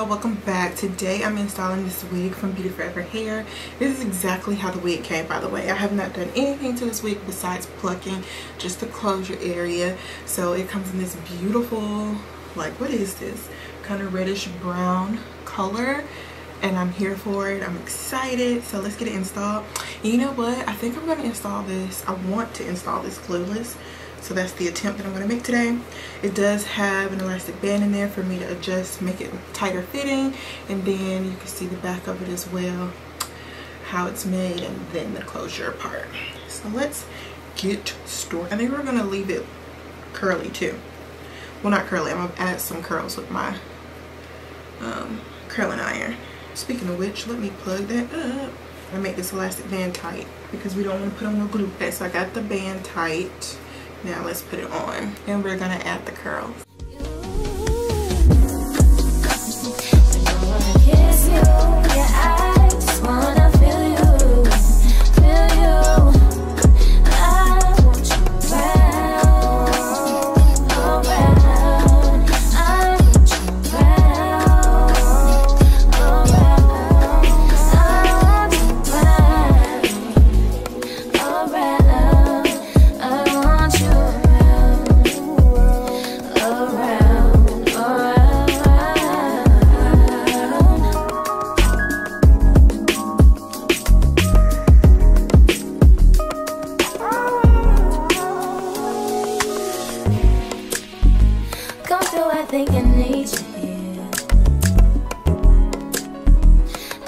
y'all, welcome back. Today I'm installing this wig from Beauty Forever Hair. This is exactly how the wig came, by the way. I have not done anything to this wig besides plucking just the closure area. So it comes in this beautiful, like, what is this, kind of reddish brown color, and I'm here for it. I'm excited. So let's get it installed. And you know what, I think I'm going to install this. I want to install this glueless. So that's the attempt that I'm going to make today. It does have an elastic band in there for me to adjust, make it tighter fitting. And then you can see the back of it as well, how it's made, and then the closure part. So let's get started. I think we're going to leave it curly too. Well, not curly. I'm going to add some curls with my curling iron. Speaking of which, let me plug that up. I make this elastic band tight because we don't want to put on no glue. Okay, so I got the band tight. Now let's put it on, and we're gonna add the curls. I need you here.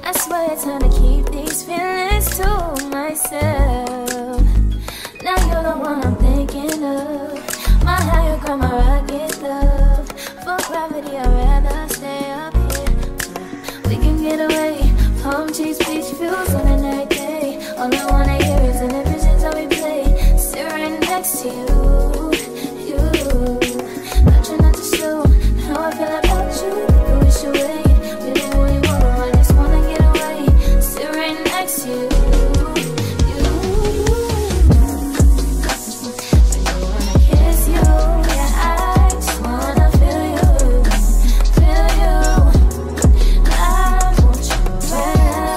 I swear it's hard to keep these feelings to myself. Now you're the one I'm thinking of. My higher ground, my rocket love. For gravity, I'd rather stay up here. We can get away. Palm trees, beach views on a night day. All I wanna hear is the visions that we play. Sit right next to you. Try not to slow. How I feel about you, you wish away. Really, really wanna, I just wanna get away. Sit right next to you. I wanna kiss you, yeah, I just wanna feel you. I want you around.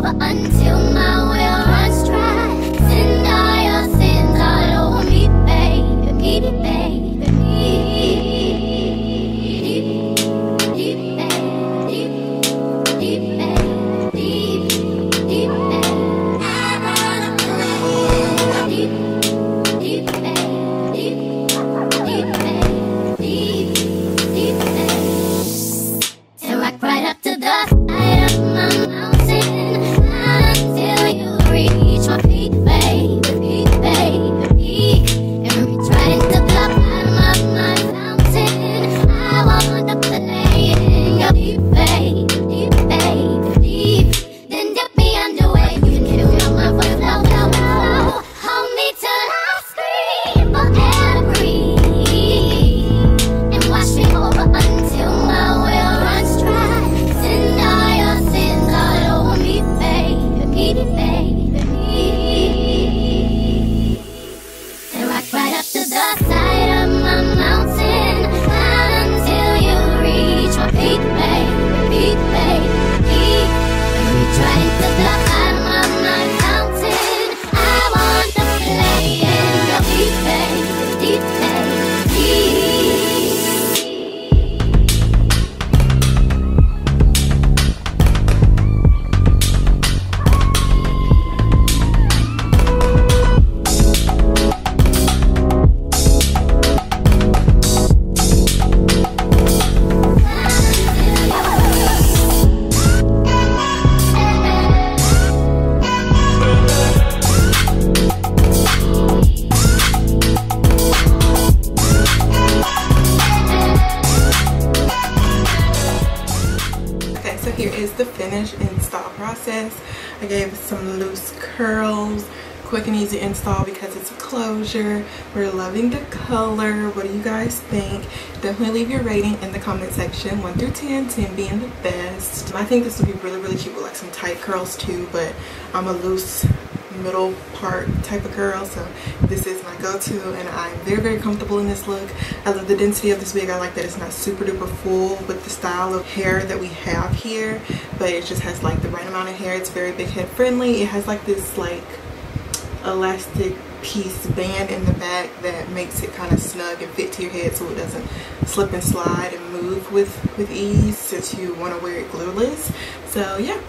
over until my well runs dry. Send all your sins all over me, baby, me, baby, me. Deep, deep, deep, deep, deep, I wanna play. Deep, deep, deep, deep, deep, deep, and rock right up to the side of my mountain until you reach my peak, baby, peak, baby, peak, and reach right into the bottom of my fountain. I want to play in your deep, baby, deep, baby, deep. Then dip me underway. You can feel your mind for flow, flow, flow. Hold me till I scream for air to breathe, and wash me over until my well runs dry. Send all your sins all over me, baby, me, baby, me. And rock right up to the side of my mountain until you reach my peak, baby, peak, baby, peak. And reach right into the bottom of my fountain. I want to play in your deep, baby, deep, baby, deep. Okay, so here is the finish install process. I gave it some loose curls, quick and easy install because it's a closure. We're loving the color. What do you guys think? Definitely leave your rating in the comment section, 1 through 10, 10 being the best. I think this would be really, really cute with like some tight curls too, but I'm a loose middle part type of girl, so this is my go-to, and I'm very, very comfortable in this look. I love the density of this wig. I like that it's not super duper full with the style of hair that we have here, but it just has like the right amount of hair. It's very big head friendly. It has like this like elastic piece band in the back that makes it kind of snug and fit to your head so it doesn't slip and slide and move with ease since you want to wear it glueless. So yeah,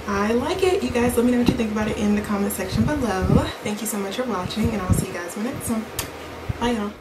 I like it. You guys let me know what you think about it in the comment section below. Thank you so much for watching, and I'll see you guys in the next one. Bye y'all.